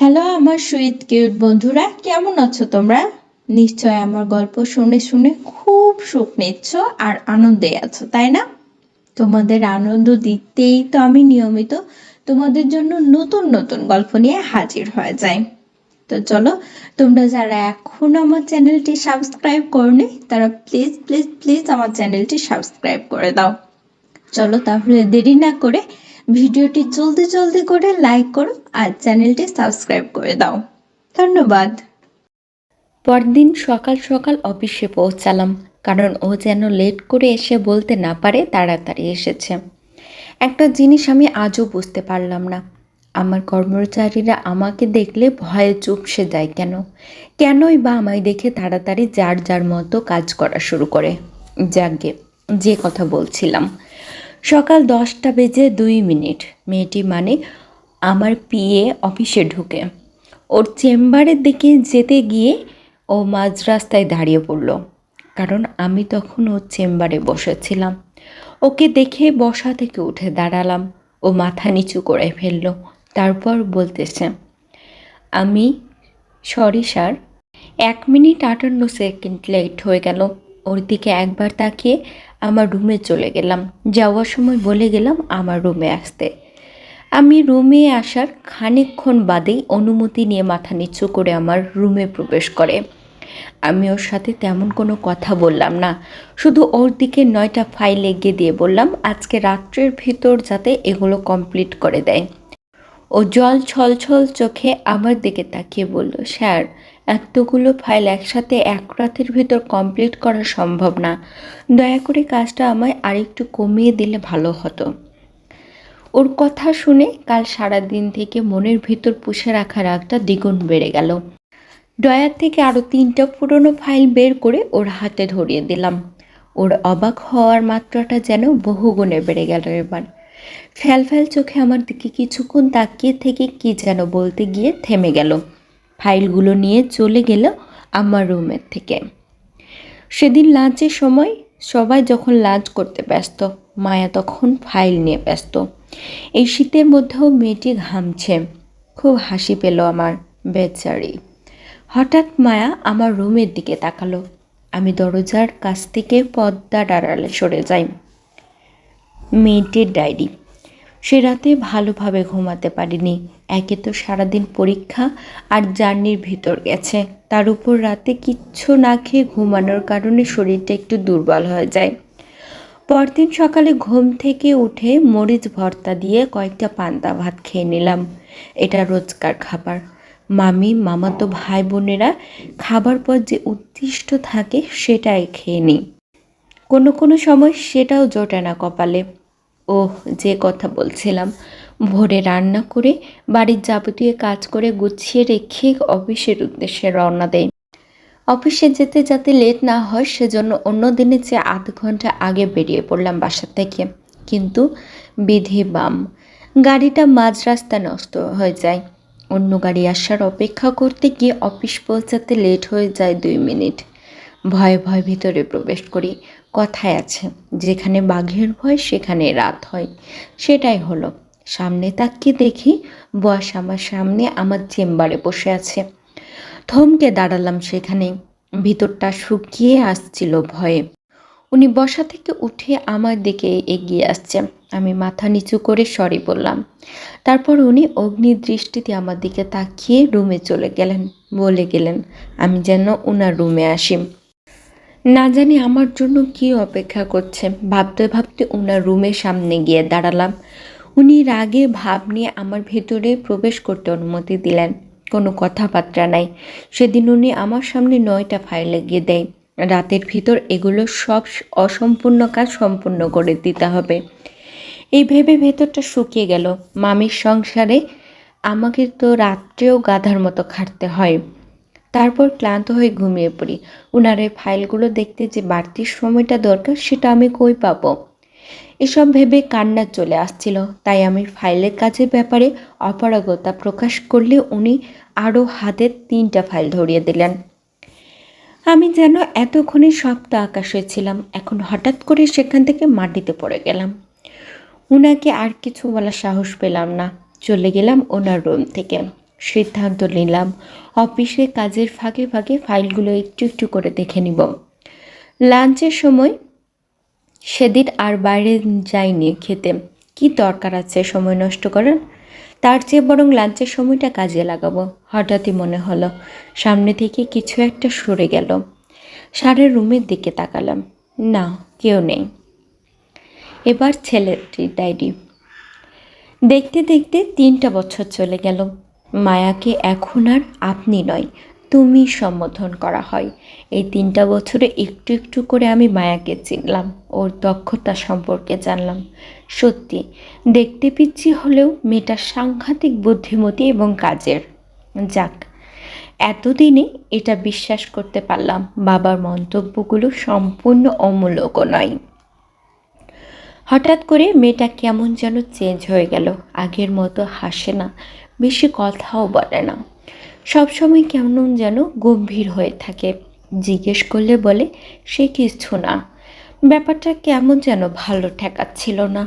Hello আমার sweet cute বন্ধুরা, কেমন আছো তোমরা? নিশ্চয় আমার গল্প শুনে শুনে খুব সুখ নিচ্ছ আর আনন্দে আছো, তাই না? তোমাদের আনন্দ দিতেই তো আমি নিয়মিত তোমাদের জন্য নতুন নতুন গল্প নিয়ে হাজির হয়ে যাই। তো চলো, তোমরা যারা এখনো আমার চ্যানেলটি সাবস্ক্রাইব করনি তারা প্লিজ প্লিজ প্লিজ আমার চ্যানেলটি সাবস্ক্রাইব করে দাও। চলো তাহলে দেরি না করে ভিডিওটি জলদি জলদি করে লাইক করো আর চ্যানেলটি সাবস্ক্রাইব করে দাও। ধন্যবাদ। পরদিন সকাল সকাল অফিসে পৌঁছালাম, কারণ ও যেন লেট করে এসে বলতে না পারে তাড়াতাড়ি এসেছে। একটা জিনিস আমি আজও বুঝতে পারলাম না, আমার কর্মচারীরা আমাকে দেখলে ভয়ে চুপসে যায় কেন? কেনই বা আমায় দেখে তাড়াতাড়ি যার যার মতো কাজ করা শুরু করে? যাকগে, যে কথা বলছিলাম, সকাল 10টা বেজে 2 মিনিট মেয়েটি মানে আমার পিএ অফিসে ঢুকে ওর চেম্বারের দিকে যেতে গিয়ে ও মাঝ রাস্তায় দাঁড়িয়ে পড়ল, কারণ আমি তখন ওর চেম্বারে বসেছিলাম। ওকে দেখে বসা থেকে উঠে দাঁড়ালাম। ও মাথা নিচু করে ফেলল, তারপর বলতেছে, আমি sorry sir, 1 minute 58 second late হয়ে গেল। ওর দিকে একবার তাকিয়ে আমার রুমে চলে গেলাম। যাওয়ার সময় বলে গেলাম আমার রুমে আসতে। আমি রুমে আসার খানিকক্ষণ বাদেই অনুমতি নিয়ে মাথা নিচু করে আমার রুমে প্রবেশ করে। আমি ওর সাথে তেমন কোনো কথা বললাম না, শুধু ওর দিকে 9টা ফাইল এগিয়ে দিয়ে বললাম আজকে রাত্রের ভিতর যাতে এগুলো কমপ্লিট করে দেয়। ও জল ছলছল চোখে আমার দিকে তাকিয়ে বলল, স্যার, এতগুলো ফাইল একসাথে এক রাতের ভিতর কমপ্লিট করা সম্ভব না। দয়া করে কাজটা আমায় আরেকটু কমিয়ে দিলে ভালো হতো। ওর কথা শুনে কাল সারাদিন থেকে মনের ভিতর পুষে রাখা রাগটা দ্বিগুণ বেড়ে গেল। ড্রয়ার থেকে আরও 3টা পুরনো ফাইল বের করে ওর হাতে ধরিয়ে দিলাম। ওর অবাক হওয়ার মাত্রাটা যেন বহুগুণে বেড়ে গেল এবার। ফ্যাল ফ্যাল চোখে আমার দিকে কিছুক্ষণ তাকিয়ে থেকে কি যেন বলতে গিয়ে থেমে গেল। ফাইলগুলো নিয়ে চলে গেল আমার রুমের থেকে। সেদিন লাঞ্চের সময় সবাই যখন লাঞ্চ করতে ব্যস্ত, মায়া তখন ফাইল নিয়ে ব্যস্ত। এই শীতের মধ্যেও মেয়েটি ঘামছে। খুব হাসি পেল আমার, বেচারি। হঠাৎ মায়া আমার রুমের দিকে তাকালো। আমি দরজার কাছ থেকে পর্দার আড়ালে সরে যাই। মেয়েটির ডায়েরি। সে রাতে ভালোভাবে ঘুমাতে পারিনি। একে তো সারাদিন পরীক্ষা আর জার্নির ভিতর গেছে, তার উপর রাতে কিচ্ছু না খেয়ে ঘুমানোর কারণে শরীরটা একটু দুর্বল হয়ে যায়। পরদিন সকালে ঘুম থেকে উঠে মরিচ ভর্তা দিয়ে কয়েকটা পান্তা ভাত খেয়ে নিলাম। এটা রোজকার খাবার। মামি, মামাতো ভাই বোনেরা খাবার পর যে উদ্দিষ্ট থাকে সেটাই খেয়ে নিই। কোনো কোনো সময় সেটাও জোটে না কপালে। ওহ, যে কথা বলছিলাম, ভোরে রান্না করে বাড়ির যাবতীয় কাজ করে গুছিয়ে রেখে অফিসের উদ্দেশ্যে রওনা দেয়। অফিসে যেতে যাতে লেট না হয় সেজন্য অন্য দিনের চেয়ে আধ ঘন্টা আগে বেরিয়ে পড়লাম বাসা থেকে। কিন্তু বিধি বাম, গাড়িটা মাঝ রাস্তায় নষ্ট হয়ে যায়। অন্য গাড়ি আসার অপেক্ষা করতে গিয়ে অফিস পৌঁছাতে লেট হয়ে যায় 2 মিনিট। ভয়ে ভয়ে ভিতরে প্রবেশ করি। কথায় আছে, যেখানে বাঘের ভয় সেখানে রাত হয়। সেটাই হলো। সামনে তাকিয়ে দেখি বস আমার সামনে আমার চেম্বারে বসে আছে। থমকে দাঁড়ালাম সেখানে। ভিতরটা শুকিয়ে আসছিল ভয়ে। উনি বসা থেকে উঠে আমার দিকে এগিয়ে আসছে। আমি মাথা নিচু করে সরি বললাম। তারপর উনি অগ্নি দৃষ্টিতে আমার দিকে তাকিয়ে রুমে চলে গেলেন। বলে গেলেন আমি যেন ওনার রুমে আসি। না জানি আমার জন্য কী অপেক্ষা করছে। ভাবতে ভাবতে ওনার রুমের সামনে গিয়ে দাঁড়ালাম। উনি রাগে ভাব নিয়ে আমার ভেতরে প্রবেশ করতে অনুমতি দিলেন। কোনো কথাবার্তা নাই। সেদিন উনি আমার সামনে 9টা ফাইল এগিয়ে দেয়। রাতের ভিতর এগুলো সব অসম্পূর্ণ কাজ সম্পূর্ণ করে দিতে হবে। এই ভেবে ভেতরটা শুকিয়ে গেল। মামির সংসারে আমাকে তো রাত্রেও গাধার মতো খাটতে হয়। তারপর ক্লান্ত হয়ে ঘুমিয়ে পড়ি। উনার এই ফাইলগুলো দেখতে যে বাড়তি সময়টা দরকার সেটা আমি কই পাবো? এসব ভেবে কান্না চলে আসছিল। তাই আমি ফাইলের কাজের ব্যাপারে অপারগতা প্রকাশ করলে উনি আরও হাতে 3টা ফাইল ধরিয়ে দিলেন। আমি যেন এতক্ষণে সপ্ত আকাশে ছিলাম, এখন হঠাৎ করে সেখান থেকে মাটিতে পড়ে গেলাম। উনাকে আর কিছু বলার সাহস পেলাম না। চলে গেলাম ওনার রুম থেকে। সিদ্ধান্ত নিলাম অফিসে কাজের ফাঁকে ফাঁকে ফাইলগুলো একটু একটু করে দেখে নিব। লাঞ্চের সময় সেদিন আর বাইরে যাইনি খেতে, কি দরকার আছে সময় নষ্ট করার, তার চেয়ে বরং লাঞ্চের সময়টা কাজে লাগাবো। হঠাৎই মনে হলো সামনে থেকে কিছু একটা সরে গেল। সারের রুমের দিকে তাকালাম, না কেউ নেই। এবার ছেলেটির ডায়েরি। দেখতে দেখতে 3টা বছর চলে গেল। মায়াকে এখন আর আপনি নয় তুমি সম্বোধন করা হয়। এই 3টা বছরে একটু একটু করে আমি মায়াকে চিনলাম, ওর দক্ষতা সম্পর্কে জানলাম। সত্যি দেখতে পিচ্ছি হলেও মেয়েটা সাংঘাতিক বুদ্ধিমতী এবং কাজের। যাক, এতদিনে এটা বিশ্বাস করতে পারলাম বাবার মন্তব্যগুলো সম্পূর্ণ অমূলক নয়। হঠাৎ করে মেয়েটা কেমন যেন চেঞ্জ হয়ে গেল। আগের মতো হাসে না, বেশি কথাও বলে না, সবসময় কেমন যেন গম্ভীর হয়ে থাকে। জিজ্ঞেস করলে বলে সে কিছু না। ব্যাপারটা কেমন যেন ভালো ঠেকাচ্ছিল না।